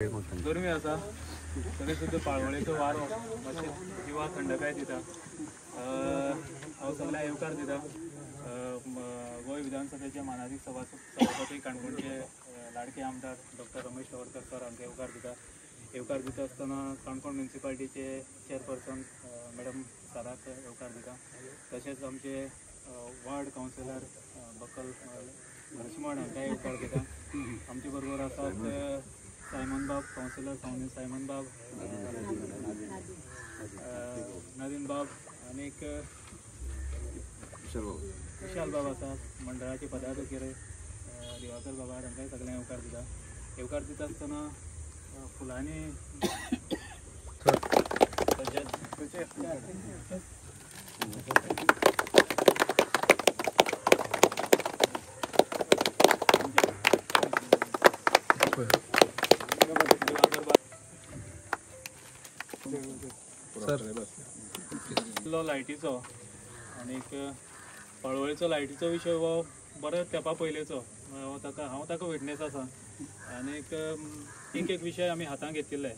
गरमी आसा तरी सुद्दां पाळवळेचो वारो मातशें जिवाक थंडकाय दिता। हांव सगळ्या येवकार दिता गोंय विधानसभेचे मानाधीश सभापती काणकोणचे लाडके आमदार डॉक्टर रमेश तवडकर सर हांकां येवकार दिता आसतना काणकोण म्युनिसिपालिटीचे चेअरपर्सन मॅडम सराक येवकार दिता। तशेंच आमचे वार्ड कावन्सिलर बकल लक्ष्मण हांकां येवकार दिता। आमचे बरोबर आसात सायमन बाब काउन्सिलर सायमन बाब, नदीन बाब आनीक विशाल बाब आसात, मंडळाचे पदाधिकारी दिवाकर बाबा हांकांय सगळ्यांक येवकार दिता आसतना फुलांनी लायटीचो आनीक पळवळेचो लायटीचो विशय हो बऱ्या तेंपा पयलेचो। हांव ताका विटनेस आसा आनीक एक विशय आमी हातांत घेतिल्ले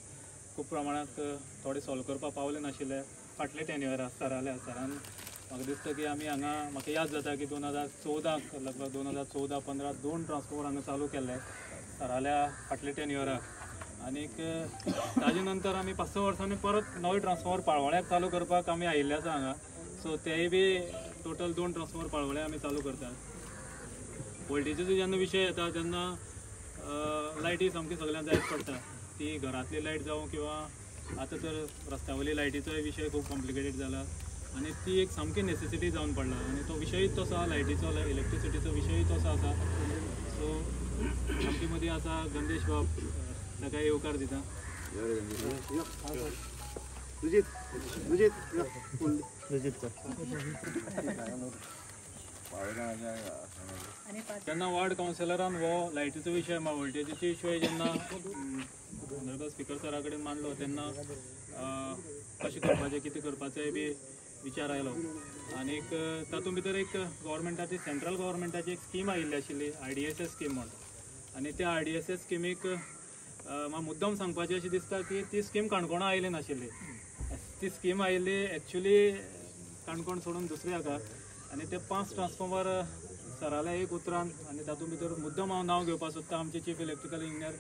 खूब प्रमाणांत थोडे सॉल्व करपाक पावले नाशिल्ले। फाटले टेन्युअराक सरान म्हाका दिसता की आमी हांगा म्हाका याद जाता की 2014 लगभग 2014-15 2 ट्रान्सफॉर्मर हांगा चालू केल्ले सराल्या फाटले टेन्युअराक। आनीक ताजे नंतर आमी 5-6 वर्सांनी परत नवे ट्रान्सफॉर्मर पाळवळ्याक चालू करपाक आमी आयिल्ले आसा हांगा। सो तेय बी टोटल 2 ट्रान्सफॉर्मर पाळवळ्या आमी चालू करतात। वोल्टेजीचो जेन्ना विशय येता तेन्ना लायटी सामकी सगळ्यांक जायच पडटा, ती घरांतली लायट जावं किंवा आतां तर रस्त्यावयली लायटीचोय विशय खूब कॉम्प्लिकेटेड जाला आनी ती एक सामकी नेसेसिटी जावन पडला आनी तो विशयय तसो आसा, लायटीचो इलेक्ट्रिसिटीचो विशयय तसो आसा। सो आमचे मदीं आसा गंदेश बाब, ताका येवकार दिता। जेन्ना वार्ड कावन्सिलरान हो लायटीचो विशय वोल्टेजीचो विशय जेन्ना स्पीकर सरा कडेन मांडलो तेन्ना कशें करपाचें कितें करपाचोय बी विचार आयलो। आनीक तातूंत भितर एक गव्हर्मेंटाची सेंट्रल गव्हर्मेंटाची एक स्कीम आयिल्ली आशिल्ली IDSS स्कीम म्हणून। आनी त्या IDSS स्किमीक म्हाका मुद्दम सांगपाचें अशें दिसता की ती स्कीम काणकोणा आयली नाशिल्ली। ती स्कीम आयिल्ली एक्चुली काणकोण सोडून दुसऱ्या हाका आनी ते 5 ट्रान्सफॉर्मर सराल्या एक उतरान आनी तातूंत भितर मुद्दम हांव नांव घेवपाक सोदता आमचे चीफ इलेक्ट्रिकल इंजिनियर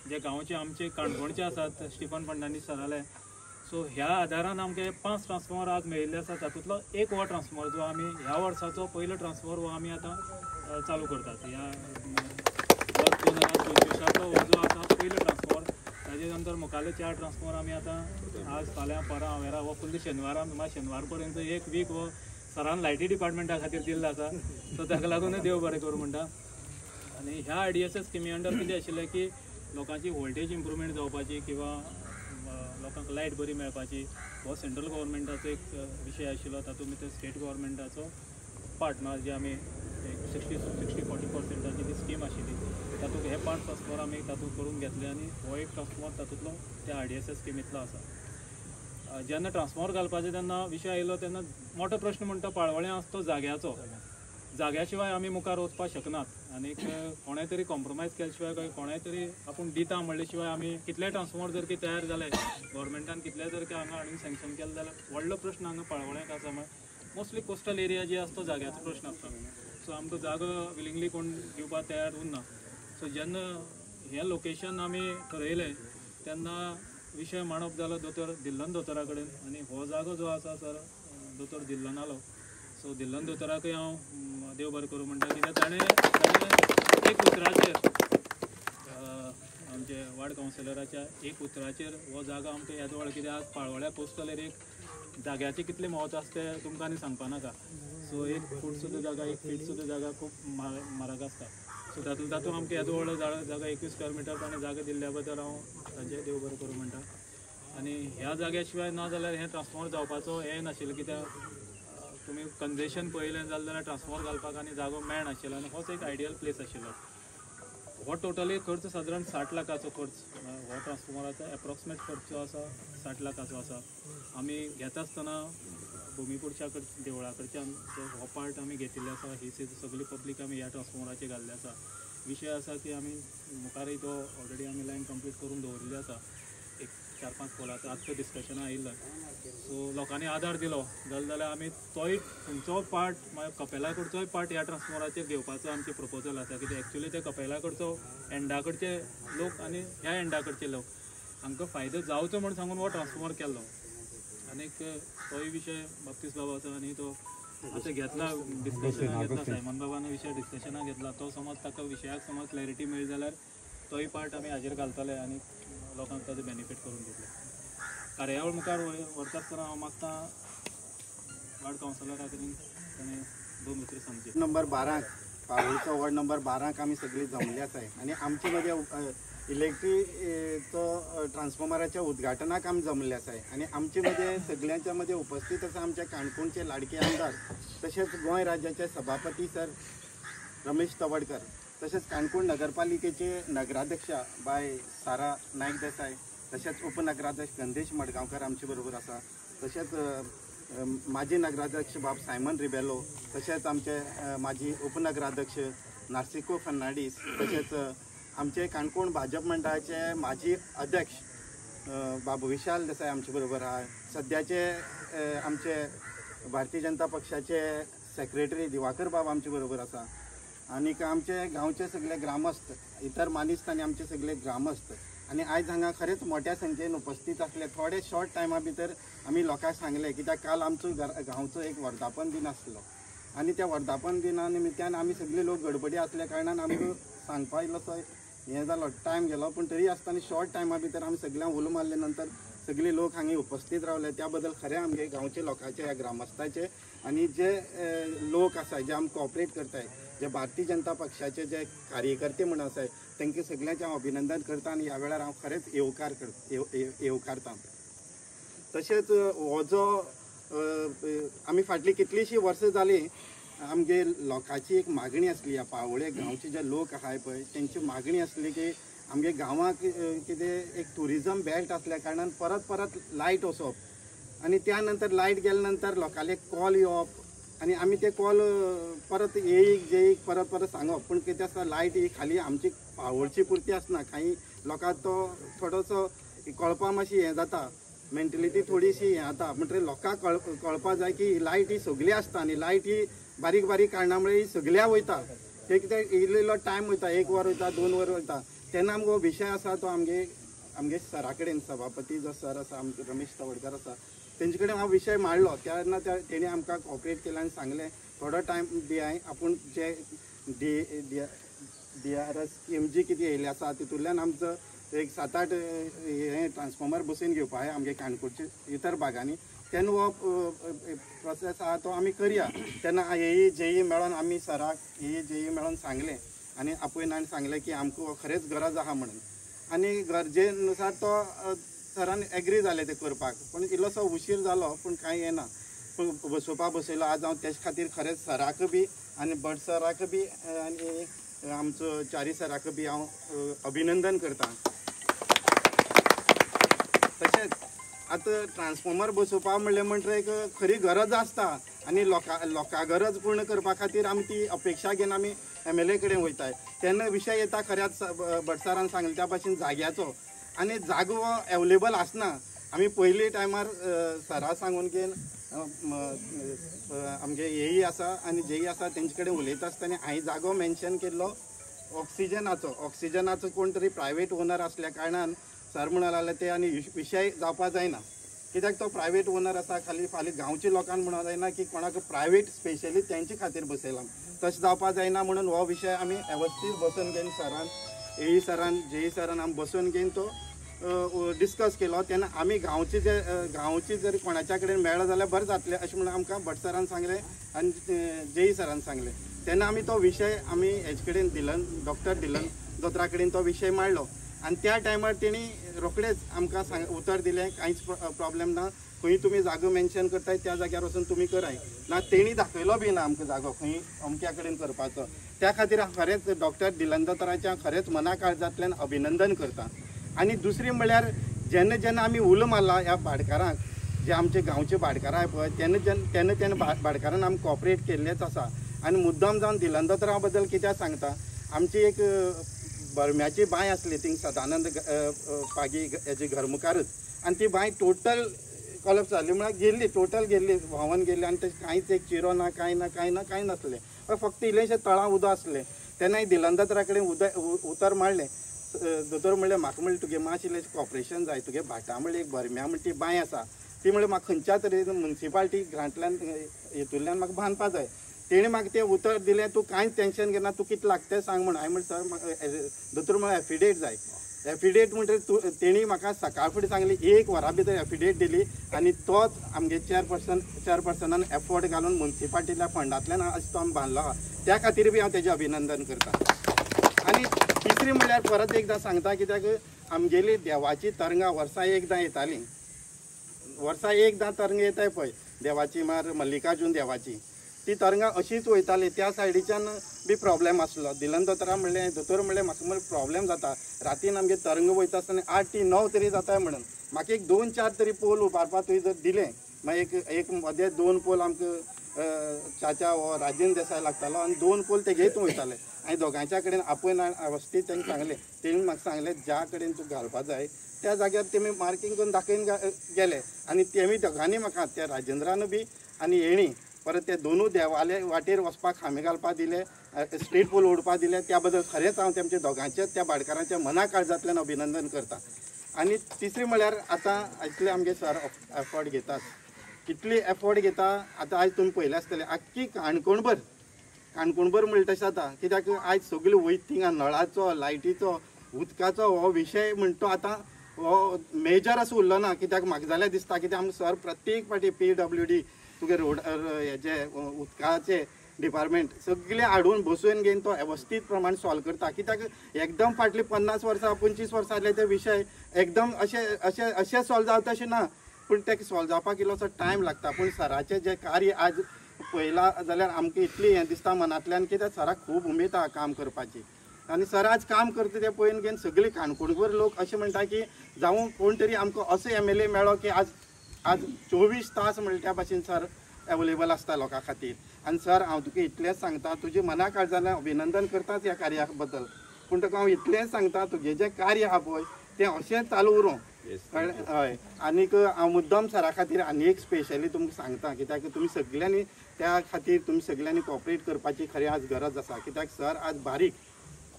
जे गांवचे आमचे काणकोणचे आसात स्टिफन फर्नांडीस सराले। सो ह्या आदारान आमकां 5 ट्रान्सफॉर्मर आज मेळिल्ले आसा। तातूंतलो एक हो ट्रान्सफॉर्मर जो आमी ह्या वर्साचो पयलो ट्रान्सफॉर्मर हो आमी आतां चालू करतात। ह्या 2025 हो जो आसा पयलो ट्रान्सफॉर्मर। ताजे नंतर मुखाल्ले 4 ट्रान्सफॉर्मर आमी आतां आज फाल्यां परां हांवेरा हो फुल्ल शेनवार पर्यंत एक वीक हो सरान लायटी डिपार्टमेंटा खातीर दिल्लो आसा। सो ताका लागून देव बरें करूं म्हणटा। आनी ह्या IDSS स्किमी अंडर कितें आशिल्लें की लोकांची वोल्टेज इम्प्रुवमेंट जावपाची किंवा लोकांक लायट बरी मेळपाची हो सेंट्रल गव्हर्मेंटाचो एक विशय आशिल्लो। तातूंत भितर स्टेट गव्हर्मेंटाचो पार्ट ना जी आमी 60-40% ती स्कीम आशिल्ली तातूंत हे 5 ट्रान्सफॉर्मर आमी तातूंत करून घेतले आनी हो एक ट्रान्सफॉर्मर तातूंतलो त्या IDSS स्किमींतलो आसा। जेन्ना ट्रान्सफॉर्मर घालपाचें तेन्ना विशय आयलो तेन्ना मोठो प्रश्न म्हणटा पाळवळ्या आसा तो जाग्या शिवाय आमी मुखार वचपाक शकनात। आनीक कोणें तरी कॉम्प्रोमायज केल्या शिवाय काय कोणें तरी आपूण दिता म्हणले शिवाय आमी कितले ट्रान्सफॉर्मर जर की तयार जाले गव्हर्मेंटान कितले जर की हांगा हाडून सँक्शन केले जाल्यार व्हडलो प्रश्न हांगा पाळवळ्याक आसा। मोस्टली कोस्टल एरिया जी आसा तो जाग्याचो प्रश्न आसता। सो आमकां जागो विलिंगली कोण दिवपाक तयार उरना। सो जेन्ना हें लोकेशन आमी थरयलें तेन्ना विशय मांडप जालो दोतोर धिल्लन दोतोरा कडेन आनी हो जागो जो आसा सर दोतोर धिल्लन आलो। सो धिल्लन दोतोराकय हांव देव बरें करूं म्हणटा कित्याक ताणें एक उतराचेर आमचे वार्ड कावन्सिलराच्या एक उतराचेर हो जागो आमकां येदवळ कित्याक आज पाळवळ्या कोस्टल एरियेक जाग्याचें कितलें म्हत्व आसा तें तुमकां आनी सांगपा नाका। सो 1 फूट सुद्दां जागा 1 फीट सुद्दां जागा खूब म्हारग आसता। सो तातूंत आमकां येदवळ जागा 21 स्क्वेअर मिटर ताणें जागा दिल्ल्या बद्दल हांव ताचें देव बरें करूं म्हणटा। आनी ह्या जाग्या शिवाय ना जाल्यार हें ट्रान्सफॉर्मर जावपाचो हें नाशिल्लें कित्याक तुमी कंजेशन पळयलें जाल्यार ट्रान्सफॉर्मर घालपाक आनी जागो मेळनाशिल्लो आनी होच एक आयडियल प्लेस आशिल्लो। हो टोटली खर्च सादारण 60 लाखाचो खर्च हो ट्रान्सफॉर्मराचो एप्रॉक्सिमेट खर्च जो आसा 60 लाखाचो आसा। आमी घेता आसतना भुमिपूरच्या देवळा कडच्यान हो पार्ट आमी घेतिल्ले आसा। ही सगळी पब्लीक आमी ह्या ट्रान्सफॉर्मराचेर घाल्ले आसा। विशय आसा की आमी मुखारय तो ऑलरेडी आमी लायन कंप्लीट करून दवरिल्ली आसा. एक 4-5 पोलाचो आतां डिस्कशना आयिल्लो. सो लोकांनी आदार दिलो जाल्यार आमी तोय खंयचो पार्ट कपेला कडचोय पार्ट ह्या ट्रान्सफॉर्मराचेर घेवपाचो आमचें प्रपोजल आसा. कित्याक एक्चुली ते कपेला कडचो एंडा कडचे लोक आनी ह्या एंडा कडचे लोक हांकां फायदो जावचो म्हूण सांगून हो ट्रान्सफॉर्मर केल्लो. आनीक तोय विशय बाप्तीस बाबाचो आनी तो आतां घेतला डिस्कशना घेतला सायमन बाबान विशय डिस्कशना घेतला. तो समज ताका विशयाक समज क्लॅरिटी मेळ्ळी जाल्यार तोय पार्ट आमी हाजेर घालतले आनी लोकांक ताजो बेनिफीट करून दितले. कार्यावळ मुखार व्हरता आसतना हांव मागता वार्ड कावन्सिलरा कडेन ताणें 2 उतरां सांगची. नंबर 12 पाळोळेचो वॉर्ड नंबर 12 आमी सगळीं जमले आसाय आनी आमचे मध्ये इलेक्ट्रिक ट्रान्सफॉर्मराच्या उद्घाटनाक आमी जमले आसाय आनी आमचे मध्ये सगळ्यांच्या मध्ये उपस्थित आसा आमचे काणकोणचे लाडके आमदार तशेंच गोंय राज्याचे सभापती सर रमेश तवडकर तशेंच काणकोण नगरपालिकेचे नगराध्यक्ष बाय सारा नायक देसाय तशेंच उपनगराध्यक्ष गंदेश मडगांवकर आमचे बरोबर आसा. तशेंच माजी नगराध्यक्ष बाब सायमन रिबेलो तशेंच आमचे माजी उपनगराध्यक्ष नार्सिको फर्नांडीस तशेंच आमचे काणकोण भाजप मंडळाचे माजी अध्यक्ष बाबू विशाल देसाय आमचे बरोबर आहे. सद्याचे आमचे भारतीय जनता पक्षाचे सेक्रेटरी दिवाकर बाब आमचे बरोबर आसा. आनीक आमचे गांवचे सगळे ग्रामस्थ इतर मानिस्त आनी आमचे सगळे ग्रामस्थ आनी आयज हांगा खरेंच मोठ्या संख्येन उपस्थित आसले. थोडे शॉर्ट टायमा भितर आमी लोकांक सांगले कित्याक काल आमचो गांवचो एक वर्धापन दिन आसलो आनी त्या वर्धापन दिना निमित्यान आमी सगळे लोक गडबडी आसल्या कारणान आमकां सांगपा इल्लोसो हें जालो टायम गेलो. पूण तरी आसतना शॉर्ट टायमा भितर आमी सगळ्यांक उलो मारले नंतर सगळे लोक हांगा उपस्थित रावले. त्या बद्दल खरें आमगे गांवचे लोकांचे ह्या ग्रामस्थाचे आनी जे लोक आसाय जे आमकां कॉपरेट करताय जे भारतीय जनता पक्षाचे जे कार्यकर्ते म्हणून आसाय तांकां सगळ्यांचें हांव अभिनंदन करता आनी ह्या वेळार हांव खरेंच येवकारता. तशेंच हो जो आमी फाटलीं कितलींशीं वर्सां जालीं आमगे लोकांची एक मागणी आसली ह्या पाळोळे गांवचे जे लोक आहाय पळय तेंची मागणी आसली की आमगे गांवांक कितें एक टुरिजम बेल्ट आसल्या कारणान परत परत लायट वचप आनी त्या नंतर लायट गेल्या नंतर लोकांले कॉल येवप आनी आमी ते कॉल परत येयीक परत परत सांगप. पूण कितें आसता लायट ही खाली आमची पाळोळची पुरती आसना. काही लोकांक तो थोडोसो कळपा मातशी हें जाता मेंटेलिटी थोडीशी हें जाता. म्हणटकीर लोकांक कळपा जाय की लायट ही सगळी आसता आनी लायट ही बारीक बारीक कारणामुळे सगळ्या वयता. ते कितें इल्लो टायम वयता 1 वर वयता 2 वर वयता. तेन्ना आमचो विशय आसा तो आमगे सरा कडेन सभापती जो सर आसा आमचे रमेश तवडकर आसा तेंचे कडेन हांव विशय मांडलो. तेन्ना तेणी आमकां कॉपरेट केलें आनी सांगलें थोडो टायम दियाय आपूण जे DRS MG कितें येयल्लें आसा तितूंतल्यान आमचो एक 7-8 हे ट्रान्सफॉर्मर बसोवन घेवपाक आमगे काणकोणचे इतर भागांनी. तेन्ना हो प्रोसेस आहा तो आमी करया. तेन्ना JE मेळोन आमी सराक JE मेळोन सांगलें आनी आपयन आनी सांगलें की आमकां खरेंच गरज आहा म्हणून आनी गरजेनुसार तो सरान एग्री जालें तें करपाक. पूण इल्लोसो उशीर जालो पूण कांय येना. पूण बसयलो आज हांव तेजे खातीर खरेंच सराक बी आनी भट सराक बी आनी आमचो चारी सराक बी हांव अभिनंदन करतां. तशेंच आतां ट्रान्सफॉर्मर बसोवपा म्हणल्यार एक खरी गरज आसता आनी लोकां गरज पूर्ण करपा खातीर आमी ती अपेक्षा घेवन आमी MLA कडेन वयताय. तेन्ना विशय येता खऱ्याच भट सरान सांगले त्या भाशेन जाग्याचो आनी जागो हो एवेलेबल आसना. आमी पयलीं टायमार सरा सांगून घेवन आमगे हेय आसा आनी जेय आसा तेंचे कडेन उलयता आसतना हांवें जागो मेन्शन केल्लो ऑक्सिजनाचो कोण तरी प्रायवेट ओनर आसल्या कारणान सर म्हणून लागले ते आनी विशय जावपा जायना. कित्याक तो प्रायवेट ओनर आसा खाली फाल्यां गांवच्या लोकांक म्हणून जायना की कोणाक प्रायवेट स्पेशली तेंचे खातीर बसयला तशें जावपा जायना म्हणून हो विशय आमी वेवस्थीत बसून घेवन सरान AE सरान JE सरान आमी बसून घेवन तो डिस्कस केलो. तेन्ना आमी गांवची जर कोणाच्या कडेन मेळ्ळो जाल्यार बरें जातलें अशें म्हणून आमकां भट सरान सांगलें आनी JE सरान सांगलें. तेन्ना आमी तो विशय आमी हेजे कडेन डॉक्टर दिलन दोतोरा कडेन तो विशय मांडलो आनी त्या टायमार तेणी रोखडेच आमकां उतर दिलें कांयच प्रॉब्लेम ना. खंय तुमी जागो मेन्शन करताय त्या जाग्यार वचून तुमी कराय ना. तेणी दाखयलो बी ना आमकां जागो खंय अमक्या कडेन करपाचो. त्या खातीर हांव खरेंच डॉक्टर दिलन दोतोराचें खरेंच मना काळजांतल्यान अभिनंदन करता. आनी दुसरी म्हणल्यार जेन्ना जेन्ना आमी उलो मारला ह्या भाटकारांक जे आमचे गांवचे भाटकार आहाय पळय तेन्ना भाटकारान आमी कॉपरेट केल्लेच आसा. आनी मुद्दाम जावन दिलन दोतोरा बद्दल कित्याक सांगता आमची एक बरम्याची बांय आसली थिंग सदानंद पागी हेजे घरमुखारच आनी ती बांय टोटल कॉलॅप्स जाली म्हळ्यार गेल्ली टोटल गेल्ली व्हांवन गेल्ली आनी ते कांयच एक चिरो ना कांय नासलें फक्त इल्लेशें तळां उदक आसलें तेन्ना दिलंदत्रा कडेन उतर मारलें दोतोर म्हणलें म्हाका म्हणलें तुगे मातशें इल्लेशें कॉपरेशन जाय तुगे भाटा म्हणलें एक बरम्या म्हणटा ती बांय आसा ती म्हणलें म्हाका खंयच्या तरेन मुन्सिपाल्टी ग्रांटल्यान हेतूंतल्यान म्हाका बांदपा जाय तेणी म्हाका तें उतर दिलें तूं कांयच टेंशन घेना तूं कितें लागता तें सांग म्हण हांवें म्हणलें सर दोतोर म्हणलें एफिडेट जाय एफिडेट म्हणटकीर तेणी म्हाका सकाळ फुडें सांगली 1 वरा भितर एफिडेट दिली आनी तोच आमगे चेअरपर्सनान एफोर्ट घालून मुन्सिपाल्टीच्या फंडांतल्यान आज तो आमी बांदलो आहा त्या खातीर बी हांव तेजें अभिनंदन करतां आनी तिसरी म्हणल्यार परत एकदां सांगता कित्याक आमगेली देवाची तरंगा वर्सा एकदां येताली वर्सा एकदां तरंगा येताय पळय देवाची म्हळ्यार मल्लिकार्जून देवाची ती तरंगा अशीच वयताली त्या सायडीच्यान बी प्रॉब्लेम आसलो दिलंदोत्रा म्हणलें दोतोर म्हणलें म्हाका म्हणलें प्रॉब्लेम जाता रातीन आमगे तरंग वयता आसतना 8 ते 9 तरी जाताय म्हणून म्हाका एक 2-4 तरी पोल उबारपाक तुवें जर दिलें मागीर एक मदें 2 पोल आमकां चाचा हो राजेंद्र देसाय लागतालो आनी 2 पोल ते घेत वयताले आनी दोगांच्या कडेन आपूण अवस्थीत तांकां सांगलें तेणी म्हाका सांगलें ज्या कडेन तूं घालपा जाय त्या जाग्यार तेमी मार्कींग करून दाखयन गेले आनी तेमी दोगांनी म्हाका त्या राजेंद्रान बी आनी हेणी परत ते दोनूय देवाले वाटेर वचपाक खांबे घालपाक दिले स्ट्रीट पोल ओडपाक दिले त्या बद्दल खरेंच हांव तेमच्या दोगांचे त्या भाटकारांच्या मना काळजांतल्यान अभिनंदन करता आनी तिसरी म्हळ्यार आतां इतले आमगे सर एफोर्ट घेतात कितली एफोर्ट घेता आतां आयज तुमी पयलें आसतलें आख्खी काणकोणभर म्हणटा तशें जाता कित्याक आयज सगळें वयत थिंगा नळाचो लायटीचो उदकाचो हो विशय म्हणटा तो आतां हो मेजर असो उरलो ना कित्याक म्हाका जाल्यार दिसता कित्याक आमी सर प्रत्येक फावटी PWD तुगे रोड हेजे उदकाचे डिपार्टमेंट सगळे हाडून बसोवन घेवन तो वेवस्थीत प्रमाण सॉल्व करता कित्याक एकदम फाटली 50 वर्सां 25 वर्सां जाले ते विशय एकदम अशें सॉल्व जावता अशें ना पूण ते सॉल्व जावपाक इल्लोसो टायम लागता पूण सराचें जें कार्य आज पळयलां जाल्यार आमकां इतली हें दिसता मनांतल्यान कित्याक सराक खूब उमेद आहा काम करपाची आनी सर आज काम करता तें पळोवन घेवन सगळीं काणकोणभर लोक अशें म्हणटा की जावं कोण तरी आमकां असो MLA मेळ्ळो की आज 24 तास म्हणटा त्या भाशेन सर अवेलेबल आसता लोकां खातीर आनी सर हांव तुका इतलेंच सांगता तुजें मना काळजांतल्यान अभिनंदन करताच ह्या कार्या बद्दल पूण तुका हांव इतलेंच सांगता तुजें जें कार्य आहा पळय तें अशेंच चालू उरूं हय आनीक हांव मुद्दम सरा खातीर आनी एक स्पेशली तुमकां सांगता कित्याक तुमी सगळ्यांनी त्या खातीर तुमी सगळ्यांनी कॉपरेट करपाची खरी आज गरज आसा कित्याक सर आज बारीक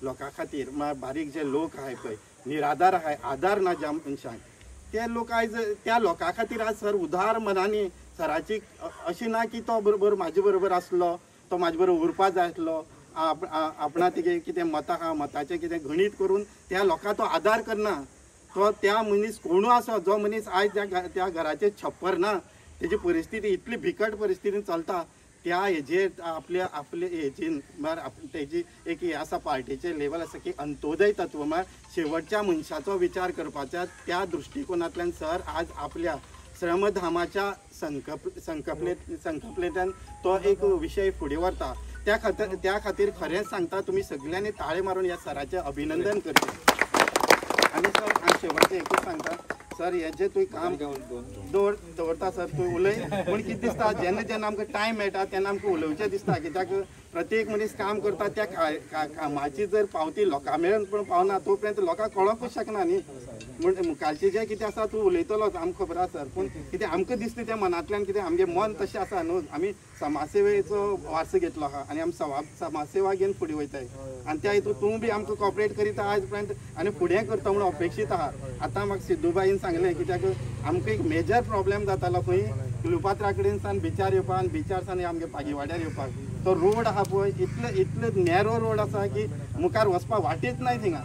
लोकां खातीर म्हळ्यार बारीक जे लोक आहाय पळय निराधार आहाय आधार ना ज्या मनशांक ते लोक आयज त्या लोकां खातीर आज सर उदार मनांनी सराची अशी ना की तो बरोबर म्हाजे बरोबर आसलो तो म्हाजे बरोबर उरपा जाय आसलो आपणा तेगे कितें मतां आहा मताचें कितें गणीत करून त्या लोकां तो आदार करना तो त्या मनीस कोणूय आसो जो मनीस आयज त्या घराचें छप्पर ना तेजी परिस्थिती इतली बिकट परिस्थितीन चलता त्या हेजेर आपले हेजीन म्हळ्यार तेजी एक हे आसा पार्टीचे लेवल आसा की अंत्योदय तत्व म्हळ्यार शेवटच्या मनशाचो विचार करपाच्या त्या दृश्टिकोनांतल्यान सर आज आपल्या श्रमधामाच्या संकल्पनेंतल्यान तो एक विशय फुडें व्हरता त्या खातीर खरेंच सांगता तुमी सगळ्यांनी ताळे मारून ह्या सराचें अभिनंदन करचें आनी सर हांव शेवटचें एकूच सांगता सर हें जें तुवें काम दवरता सर तूं उलय पूण कितें दिसता जेन्ना आमकां टायम मेळटा तेन्ना आमकां उलोवचें दिसता कित्याक प्रत्येक मनीस काम करता त्या कामाची जर पावती लोकां मेरेन पण पावना तो पर्यंत लोकांक कळोंकूच शकना न्ही म्हण मुखारचें जें कितें आसा तूं उलयतलोच आमकां खबर आसा सर पूण कितें आमकां दिसता तें मनांतल्यान कितें आमगे मन तशें आसा न्हू आमी समाजसेवेचो वारसो घेतलो आहा आनी आमी समाजसेवा घेवन फुडें वयताय आनी त्या हितून तूं बी आमकां कॉपरेट करीत आयज पर्यंत आनी फुडें करता म्हणून अपेक्षीत आहा आतां म्हाका सिद्धूबाईन सांगलें कित्याक आमकां एक मेजर प्रॉब्लेम जातालो खंय कुलपात्रा कडेन सावन बिचार येवपाक आनी बिचार सावन आमगे पागीवाड्यार येवपाक तो रोड आहा पळय इतलो नॅरो रोड आसा की मुखार वचपाक वाटेच नाय थिंगा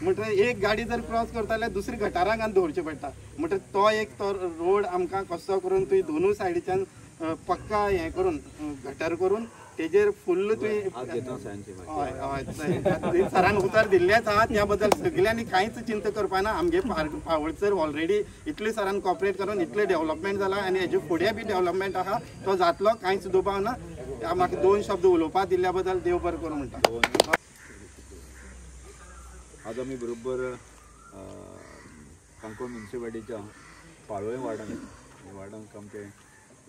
म्हणटकीर एक गाडी जर क्रॉस करता जाल्यार दुसरी गटारांक आनी दवरचें पडटा म्हणटकीर तो रोड आमकां कसो करून तुवें दोनूय सायडीच्यान पक्का हें करून गटर करून तेजेर फुल्ल तुवें हय हय सरान उतर दिल्लेच आहा त्या बद्दल सगळ्यांनी कांयच चिंता करपा ना आमगे पावळसर ऑलरेडी इतले सरान कॉपरेट करून इतले डेव्हलपमेंट जाला आनी हेजे फुडें बी डेव्हलपमेंट आहा तो जातलो कांयच दुबाव ना म्हाका 2 शब्द उलोवपाक दिल्ल्या बद्दल देव बरें करूं म्हणटा आज आमी बरोबर काणकोण म्युनिसिपालिटीच्या पाळोळें वार्डांत आमचे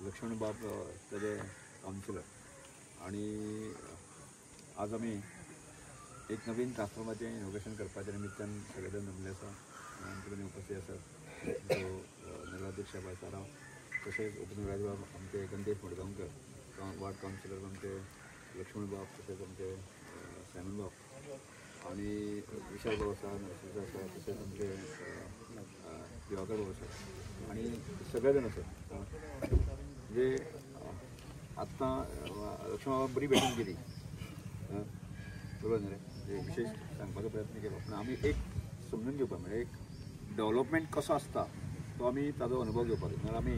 लक्ष्मण बाब तेजे कावन्सिलर आणि आज आमी एक नवीन ट्रान्सफॉर्माचें इनोग्रेशन करपाच्या निमित्तान सगळे जाण जमले आसा आमचे कडेन उपस्थित आसात जो नगराध्यक्ष बाळासाराव तशेंच उपनगराध्यक्ष आमचे गणेश मडगांवकर वार्ड कावन्सिलर आमचे लक्ष्मण बाब तशेंच आमचे सायमन बाब आनी विशाल बाब आसा नरसिंह आसा तशेंच आमचे दिवाकर बाब आसा आनी सगळे जाण आसात म्हणजे आत्तां लक्ष्मण बाब बरी भेटून गेली बरोबर न्ही रे विशेष सांगपाचो प्रयत्न केलो पूण आमी एक समजून घेवपाक म्हणजे एक डेवलपमेंट कसो आसता तो आमी ताजो अनुभव घेवपाक जाय नाजाल्यार आमी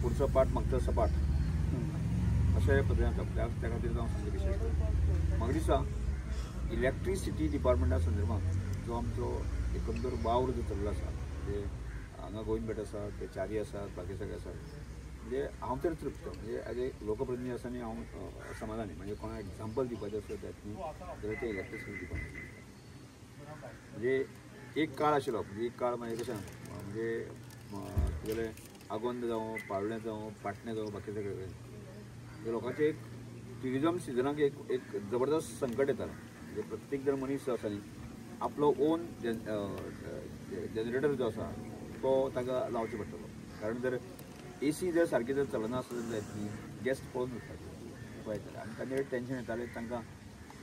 पुढचो पाठ मागता सपाट अशे पद्दतीन आसा त्या खातीर हांव सांगता विशेश म्हाका दिसता इलेक्ट्रिसिटी डिपार्टमेंटा संदर्भांत जो आमचो एकंदर वावर जो चल्लो आसा म्हणजे हांगा गोविंद भट आसा ते चारी आसात बाकी सगळे आसात म्हणजे हांव तर तृप्त म्हणजे एज ए लोकप्रतिनिधी आसा आनी हांव समाधानी म्हणजे कोणाक एग्जाम्पल दिवपाचें आसलें त्यातनी जाल्यार ते इलेक्ट्रिसिटी डिपार्टमेंट म्हणजे एक काळ आशिल्लो म्हणजे एक काळ म्हणजे कशें म्हणजे तुगेलें आगोंद जावं पाळोळें जावं पाटणें जावं बाकी सगळें म्हणजे लोकांचें एक ट्युरिजम सिजनाक एक जबरदस्त संकट येतालें म्हणजे प्रत्येक जर मनीस जो आसा न्ही आपलो ओन जनरेटर जो आसा तो ताका लावचो पडटलो कारण जर AC जर सारकी जर चलना आसत जायत न्ही गेस्ट पळोवन उरतात पळयताले आनी तांचेर टेंशन येतालें तांकां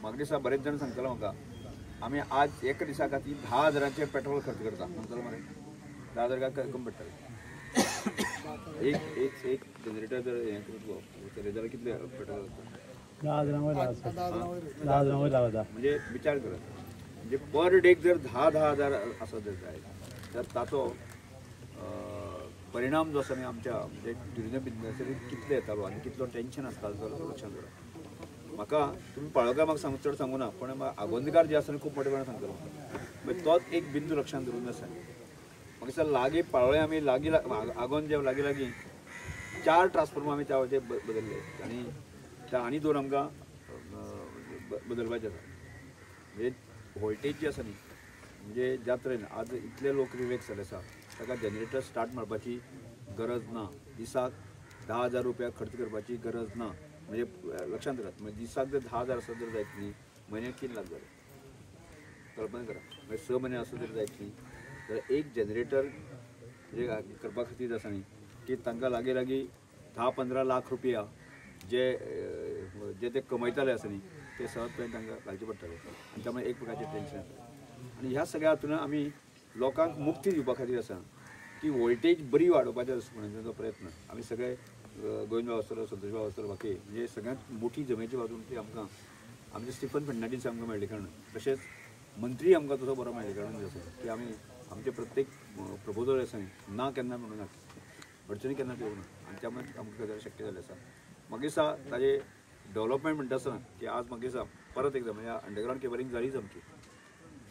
म्हाका दिसता बरेच जाण सांगतालो म्हाका आमी आज एक दिसा खातीर 10,000 पेट्रोल खर्च करता सांगतालो मरे 10,000 कमी पडटलें एक जनरेटर जर हें करूं जाल्यार कितले पेट्रोल म्हणजे विचार करात म्हणजे पर डेक जर 10,000 आसत जाय तर ताचो परिणाम जो आसा न्ही आमच्या म्हणजे ट्युरिजम बिजनेसाचेर कितले येतालो आनी कितलो टेंशन आसता जाल्यार लक्षांत दवरात म्हाका तुमी पाळोवकार म्हाका सांगू चड सांगू ना पण आगोंदकार जे आसा खूब मोठेपणान सांगतलो मागीर तोच एक बिंदू लक्षांत दवरून आसा म्हाका दिसता लागीं पाळोळे आमी लागीं आगोंद जे लागीं 4 ट्रान्सफॉर्मर आमी त्या वटेन बदलले आनी त्या आनी 2 आमकां बदलपाचे आसा म्हणजे वोल्टेज जी आसा न्ही म्हणजे ज्या तरेन आज इतले लोक रिलॅक्स जाले आसा ताका जनरेटर स्टार्ट मारपाची गरज ना दिसाक 10,000 रुपया खर्च करपाची गरज ना म्हणजे लक्षांत दवरात म्हणजे दिसाक जर 10,000 आसत जर जायत न्ही म्हयन्याक 3 लाख जाले कल्पना करा म्हणजे 6 म्हयने आसत जर जायत न्ही जाल्यार एक जनरेटर जे करपा खातीर आसा न्ही की तांकां लागीं 10-15 लाख रुपया जे ते कमयताले आसा न्ही ते सहजपणे तांकां घालचे पडटले आनी त्यामुळे एक प्रकारचें टेंशन आनी ह्या सगळ्या हातून आमी लोकांक मुक्ती दिवपा खातीर आसा की वोल्टेज बरी वाडोवपाचो म्हणून प्रयत्न आमी सगळे गोविंद बाब आसतलो संतोश बाब आसतलो बाकी म्हणजे सगळ्यांत मोठी जमेची बाजून ती आमकां आमचे स्टिफन फर्नांडीस आमकां मेळ्ळे कारण तशेंच मंत्री आमकां तसो बरो मेळ्ळे कारण आसा की आमी आमचे प्रत्येक प्रपोजल आसा ना केन्ना म्हणून अडचणी केन्ना येवना आनी त्यामुळे आमकां गजाल शक्य जालें आसा म्हाका दिसता ताजें डेवलपमेंट म्हणटा आसतना की आज म्हाका दिसता परत एकदां म्हणजे अंडरग्रावंड केबलिंग जालीच आमची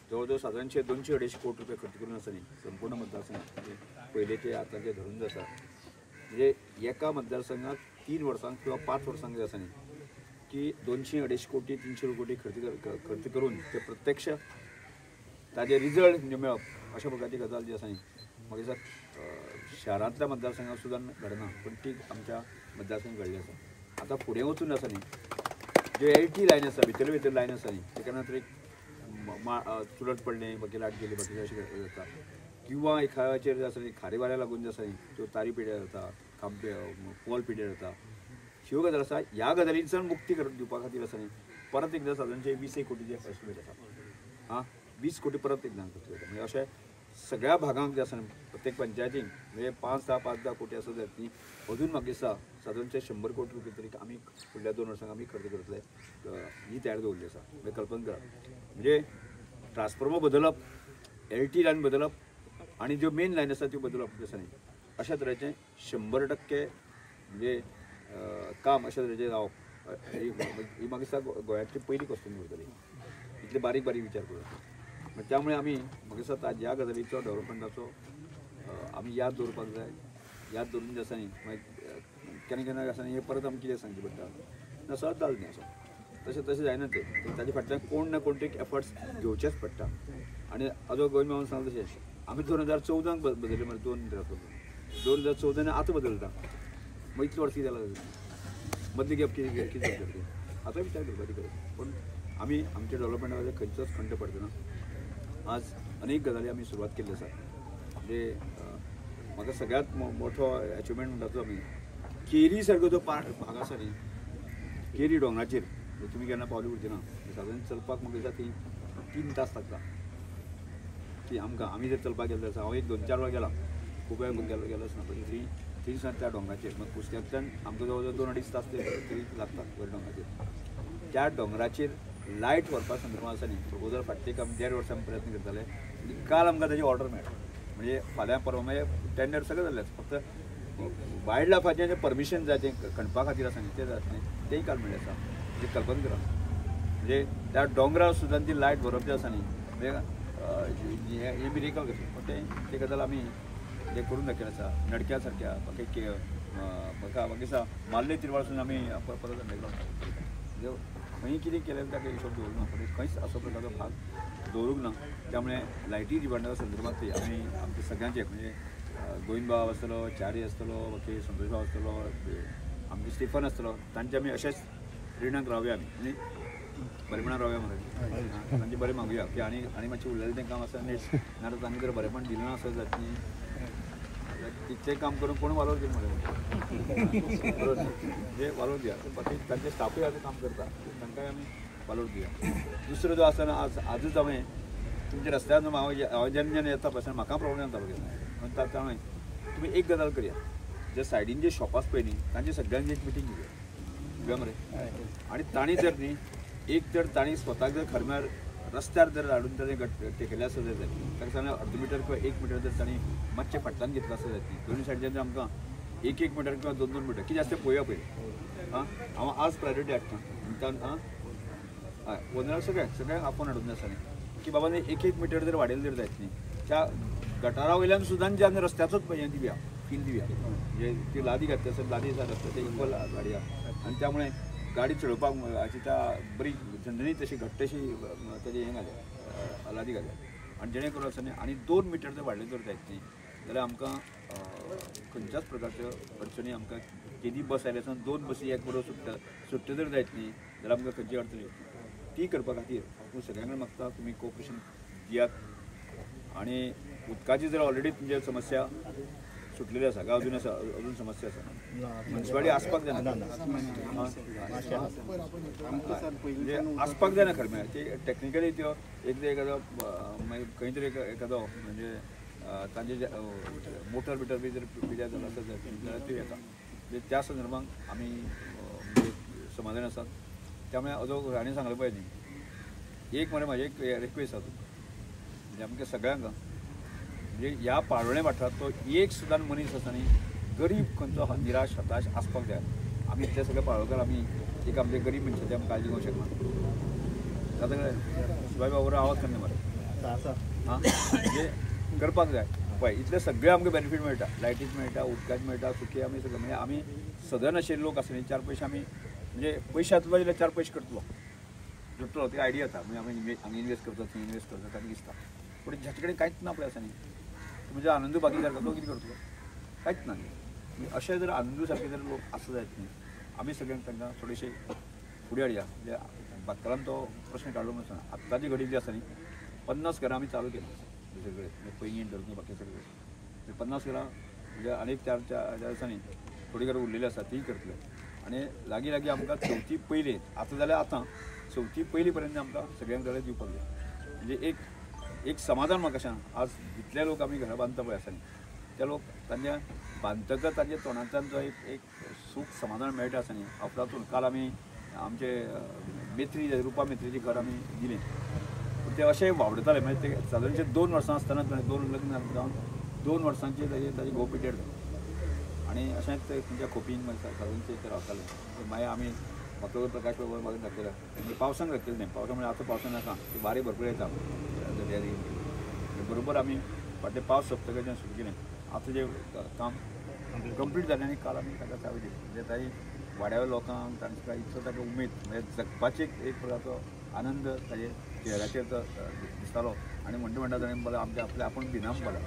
जवळ जवळ सादारणशे 200-250 कोटी रुपया खर्च करून आसा न्ही संपूर्ण मतदारसंघात म्हणजे पयलेचे आतांचे धरून आसा म्हणजे एका मतदारसंघात 3 वर्सांक किंवा 5 वर्सांक जे आसा न्ही की 200-250 कोटी 300 कोटी खर्च करून ते प्रत्यक्ष ताजे रिजल्ट म्हणजे मेळप अशा प्रकारची गजाल जी आसा न्ही म्हाका दिसता शहरांतल्या मतदारसंघात सुद्दां घडना पण ती आमच्या मतदारसंघात घडली आसा आतां फुडें वचून आसा न्ही जे LT लायन आसा भितर लायन आसा न्ही ते केन्ना तरी चुलट पडलें बाकी लाट गेली बाकी अशें जाता किंवा एखाद्याचेर आसा न्ही खारे वाऱ्या लागून जे आसा न्ही त्यो तारी पिड्यार जाता खांबे पोल पिड्यार जाता ह्यो गजाल आसा ह्या गजालींसान मुक्ती दिवपा खातीर आसा न्ही परत एकदां सादारणशे 20 कोटीचे एस्टिमेट आसा 20 कोटी परत एकदां खर्च करता म्हणजे अशें सगळ्या भागांक जे आसा न्ही प्रत्येक पंचायतीक म्हणजे 5-10 कोटी आसा जायत न्ही अजून म्हाका दिसता सादारणशे 100 कोटी रुपया तरी आमी फुडल्या 2 वर्सांक आमी खर्च करतले ही तयार दवरली आसा म्हणजे कल्पना करा म्हणजे ट्रान्सफॉर्मर बदलप LT लायन बदलप आनी ज्यो मेन लायन आसा त्यो बदलप आसा न्ही अशा तरेचें 100% म्हणजे काम अशा तरेचें जावप ही म्हाका दिसता गोंयांतली पयली क्वेश्चन उरतली इतले बारीक बारीक विचार करून त्यामुळे आमी म्हाका दिसता ह्या गजालीचो डेवलपमेंटाचो आमी याद दवरपाक जाय याद दवरून जे आसा न्ही मागीर केन्ना केन्ना आसा न्ही हे परत आमकां कितें सांगचें पडटा ना सहज जालें न्ही असो तशें जायना तें ताजे फाटल्यान कोण ना कोण तरी एफर्ट्स घेवचेच पडटा आनी आजो गोविंद बाबान सांगलें तशें आमी 2014 बदलले मरे 2014 आतां बदलता मग इतली वर्सां जालां मदली गॅप कितें आतां विचार करपाची गरज पण आमी आमच्या डेव्हलपमेंटा खंयचोच खंड पडतना आज अनेक गजाली आमी सुरवात केल्ली आसा. म्हणजे म्हाका सगळ्यात मोठो अचिवमेंट म्हणटा तो आमी केरी सारको जो भाग आसा न्ही, केरी दोंगराचेर तुमी केन्ना पावली उरची ना. सादारण चलपाक म्हाका दिसता 3 तास लागता. ती आमी जर चलपाक गेल्ले आसा, हांव एक 2-4 वेळा गेला, खूब वेळा गेलो आसना, पण थंय दिसता त्या दोंगराचेर मग कुसक्यांतल्यान आमकां जवळ जवळ 2-2.5 तास तरी लागतात वयर दोंगराचेर. त्या दोंगराचेर लायट व्हरपा संदर्भांत आसा न्ही, प्रपोजल फाटले 1.5 वर्सां प्रयत्न करताले. काल आमकां ताची ऑर्डर मेळ्ळा. म्हणजे फाल्यां परवा मागीर टेंडर सगळें जाल्लें. फक्त वायल्ड लायफाचें जें परमिशन जाय तें खणपा खातीर आसा न्ही, तें जाता न्ही, तेंय काल मेळ्ळें आसा. म्हणजे कल्पना करा, म्हणजे त्या दोंगरार सुद्दां ती लायट व्हरप जें आसा न्ही, म्हणजे हें मिरेकल कशें. पण ते गजाल आमी हे करून दाखयलें आसा. नडक्या सारक्या म्हाका दिसता माल्ले तिरवाळसून आमी परत अंडरग्रावंड म्हणजे खंय कितें केलें ताका हिशोब दवरूंक ना. पण खंयच असो प्रकारचो भाग दवरूंक ना. त्यामुळे लायटी डिपार्टमेंटा संदर्भांत आमी आमचे सगळ्यांचे म्हणजे गोविंद भाव आसतलो, चारी आसतलो, बाकी संतोष भाव आसतलो, आमचे स्टिफन आसतलो, तांचे आमी अशेंच रिणाक रावया आमी. म्हणजे बरेपणान रावया मरे, तांचे बरें मागुया की आनी मातशें उरलेलें तें काम आसा नीट नाजाल्यार तांकां जर बरेपण दिलें ना आसत जात न्ही, तितलें काम करून कोण वालोर दिले मरे, म्हणजे वालोर दिया. बाकी तांचे स्टाफूय आतां काम करता, तांकांय आमी वालोर दिया. दुसरो जो आसा आजूच हांवें तुमच्या रस्त्यार हांव जेन्ना येता पळय म्हाका प्रॉब्लेम जाता पळय. तांणे तुमी एक गजाल करया, जे सायडीन जे शॉप आसा पळय न्ही, तांचे सगळ्यांची एक मिटींग घेवया मरे. आनी तांणी जर न्ही एक तर तांणी स्वताक जर खरम्यार रस्त्यार जर हाडून ताणें टेकयलें आसा जाल्यार ताका सांगलें अर्द मिटर किंवा 1 मिटर जर तांणी मातशें फाटल्यान घेतलो आसा जाल्यार दोनूय सायडीच्यान आमकां 1-1 मिटर किंवा 2-2 मिटर कितें आसता तें पळोवया पळय. हांव आज प्रायोरिटी हाडटा हय ओनराक सगळ्यांक आपोवन हाडून आसा न्ही की बाबा 1-1 मिटर जर वाडयलें जर जायत न्ही, त्या गटारा वयल्यान सुद्दां जे आमी रस्त्याचोच हें दिवया, फील दिवया. म्हणजे ती लादी घातली आसत, लादी आसा रस्त्या ते इक्वल गाडी आहा आनी त्यामुळे गाडी चलोवपाक हाची त्या बरी झणझणीत अशी घट्ट अशी ताची हें घाल्या, लादी घाल्या. आनी जेणे करून आसा न्ही आनी 2 मिटर जर वाडले जर जायत न्ही जाल्यार आमकां खंयच्याच प्रकारच्यो अडचणी आमकां केदी बस आयल्या आसा 2 बसी एक बरोबर सुट्ट्यो जर जायत न्ही जाल्यार आमकां खंयची अडचण येवची. ती करपा खातीर हांव सगळ्यां कडेन मागता तुमी कोऑपरेशन दियात. आनी उदकाची जर ऑलरेडी तुमची समस्या सुटलेली आसा काय अजून समस्या आसा, म्युन्सिपालिटी आसपाक जायना म्हणजे आसपाक जायना खरें म्हळ्यार ते टेक्निकली त्यो एखादो मागीर खंय तरी एखादो म्हणजे तांचे मोटर बिटर बी जर पिड्यार जालो आसत जाल्यार त्यो येता. म्हणजे त्या संदर्भान आमी म्हणजे समाधान आसात. त्यामुळे अजून हांणी सांगलें पळय न्ही एक म्हळ्यार म्हाजी एक रिक्वेस्ट आसा म्हणजे आमकां सगळ्यांक म्हणजे ह्या पाळोळें वाठारांत तो एक सुद्दां मनीस आसा न्ही गरीब खंयचो निराश हताश आसपाक जाय. आमी इतले सगळे पाळोळकर आमी एक आमचे गरीब मनशाची आमी काळजी घेवंक शकना. जाता कळ्ळें शिवाय बाबा आवाज करना मरे म्हणजे करपाक जाय. पळय इतले सगळे आमकां बेनिफीट मेळटा, लायटीच मेळटा, उदकाच मेळटा, सुखी आमी सगळे म्हणजे आमी सदन अशे लोक आसा न्ही 4 पयशे आमी म्हणजे पयशे येतलो जाल्यार 4 पयशे करतलो जुटलो ती आयडिया येता. म्हणजे आमी हांगा इन्वेस्ट करता थंय इन्वेस्ट करता ताका दिसता. पूण जाचे कडेन कांयच ना पळय आसा न्ही म्हणजे आनंदू भागीदार तो कितें करतलो कांयच ना न्ही. अशे जर आनंदू सारके जर लोक आसा जायत न्ही आमी सगळ्यांक तांकां थोडेशे फुडें हाडया. म्हणजे बातकारान तो प्रश्न काडलो नासतना आत्ताची घडी जी आसा न्ही 50 घरां आमी चालू केल्या सगळे म्हणजे पयलीं धरून बाकी सगळे 50 घरां म्हणजे आनीक 4 आसा न्ही थोडी घरां उरलेली आसा तीय करतले. आनी लागीं लागीं आमकां 4थी पयली आतां जाल्यार आतां 4थी पयली पर्यंत आमकां सगळ्यांक कडेन दिवपाक जाय. म्हणजे एक समाधान म्हाका सांग आज जितले लोक आमी घरां बांदता पळय आसा न्ही ते लोक तांच्या बांदतकच तांच्या तोंडांतल्यान जो एक सूख समाधान मेळटा आसा न्ही अफलातून. काल आमी आमचे मेत्री रुपा मेत्रीचें घर आमी दिलें ते अशें वावडताले म्हणजे ते सादारणशे 2 वर्सां आसतनाच 2 लग्न जावन 2 वर्सांची ताजी घोव पिड्यार जाली. आनी अशेंच तुमच्या खोपीन सादारणशे ते रावताले. मागीर आमी म्हाका प्रकाश बाबा म्हाका दाखयला म्हणजे पावसांक दाखयलें न्ही पावसा म्हणजे आतां पावसान नाका ती बारी भरपूर येता दर्यारी बरोबर आमी फाटले पावस सोंपतकच सुरू केलें. आतां जें काम कंप्लीट जालें आनी काल आमी ताका चावी दिली. म्हणजे ताची वाड्यावयल्या लोकांक तांकां इतलो ताका उमेद म्हणजे जगपाची एक प्रकारचो आनंद ताजे चेहऱ्याचेर दिसतालो. आनी म्हणटा ताणें बोले आमचे आपले आपूण भिनाम बोला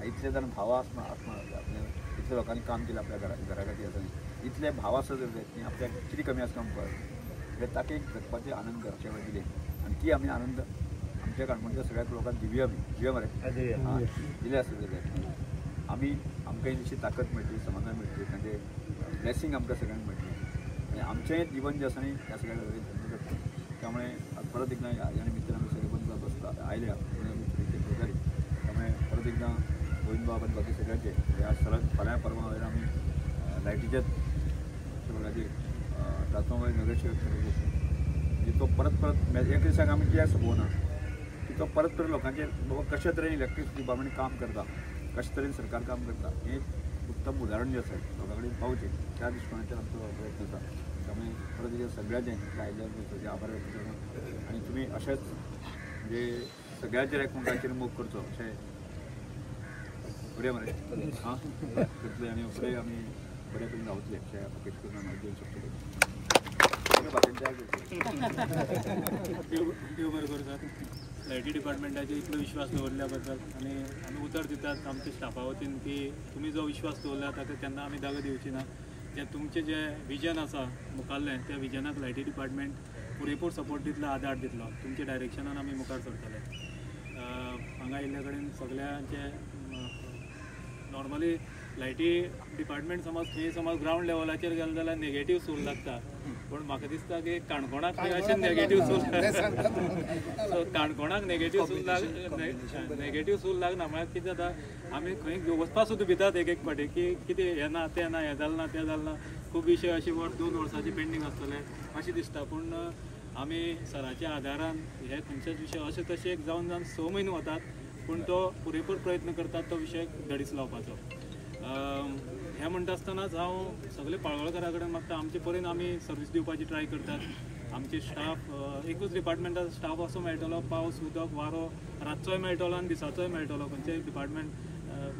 इतले जाण भाव आसना आपले इतले लोकांनी काम केलें आपल्या घरा खातीर आसा इतले भाव आसा जर जायत न्ही आपल्याक कितें कमी आसता आमकां हे ताका एक जगपाचे आनंद अशे वेळी दिले आणि ती आमी आनंद आमच्या काणकोणच्या सगळ्या लोकांक दिवया आमी दिवया मरे हां दिले आसत जाल्यार आमी आमकां इतशी ताकद मेळटली समाधान मेळटली तांचे ब्लेसिंग आमकां सगळ्यांक मेळटली आणि आमचें जीवन जें आसा न्ही ह्या सगळ्या धर्मी करता त्यामुळे परत एकदा ह्या निमित्तान आमी सगळे बंद बसता आयल्या प्रकारे त्यामुळे परत एकदा गोविंद बाबा बाकी सगळ्यांचे ह्या सलग फाल्यां परवा वयर आमी लायटीच्याच प्रकाराची ट्रान्सफॉर्मर नगरसेवक म्हणजे तो परत एक दिसाक आमी कित्याक सोपोवना की तो परत लोकांचेर बाबा कशे तरेन इलेक्ट्रिसिटी डिपार्टमेंट काम करता कशे तरेन सरकार काम करता हें उत्तम उदाहरण जें आसा लोकां कडेन पावचें त्या दृश्टिकोनाच्यान आमचो प्रयत्न आसा त्यामुळे परत एकदा सगळ्यांचें आयल्याचे आभार व्यक्त करता आनी तुमी अशेंच म्हणजे सगळ्यांचेर एकमेकांचेर मोग करचो अशें बरें मरे हां करतले आनी फुडें आमी बरे करून रावतले अशें अपेक्षा करून हांव देव शकतले देव बरें करतात लायटी डिपार्टमेंटाचेर इतलो विश्वास दवरल्या बद्दल आनी आमी उतर दितात आमच्या स्टाफा वतीन की तुमी जो विश्वास दवरला ताका केन्ना आमी दागो दिवची ना जे तुमचें जें विजन आसा मुखारलें त्या विजनाक लायटी डिपार्टमेंट पुरेपूर सपोर्ट दितलो आदार दितलो तुमच्या डायरेक्शनान आमी मुखार सरतले हांगा आयिल्ल्या कडेन सगळ्यांचे नॉर्मली लायटी डिपार्टमेंट समज ग्रावंड लेवलाचेर गेलो जाल्यार नेगेटीव सूर लागता पण म्हाका दिसता की काणकोणाक अशें नेगेटीव सूर सो काणकोणाक नेगेटीव सूर लागना म्हळ्यार कितें जाता आमी खंय वचपा सुद्दां भितात एक फावटी की कितें हें ना तें ना हें जालें ना तें जालें ना खूब विशय अशे 2 वर्सांचे पेंडींग आसतले अशें दिसता पूण आमी सराच्या आदारान हे खंयचेच विशय अशे तशे जावन 6 म्हयने वतात पूण तो पुरेपूर प्रयत्न करतात तो विशय धडीस लावपाचो हें म्हणटा आसतनाच हांव सगळे पाळवळकारा कडेन मागता आमचे परेन आमी सर्वीस दिवपाची ट्राय करतात आमचे स्टाफ एकूच डिपार्टमेंटाचो स्टाफ असो मेळटलो पावस उदक वारो रातचोय मेळटलो आनी दिसाचोय मेळटलो खंयचेय डिपार्टमेंट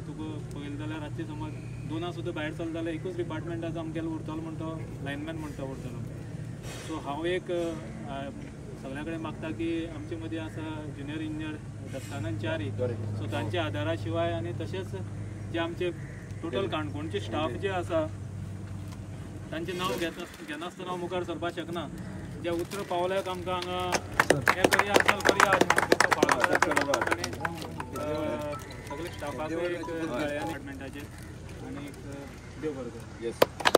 तुका पळयलें जाल्यार रातचे समज 2 सुद्दां भायर चलता जाल्यार एकूच डिपार्टमेंटाचो आमगेलो उरतलो म्हण तो लायनमॅन म्हण तो उरतलो सो हांव एक सगळ्या कडेन मागता की आमचे मदीं आसा ज्युनियर इंजिनियर दत्तानंद च्यारी सो तांच्या आदारा शिवाय आनी तशेंच जे आमचे टोटल काणकोणचे स्टाफ जे आसा तांचें नांव घेना आसतना हांव मुखार सरपाक शकना जे उतर पावल्याक आमकां हांगा हें करया चल करया सगळे स्टाफाक डिपार्टमेंटाचेर आनी देव बरें कर.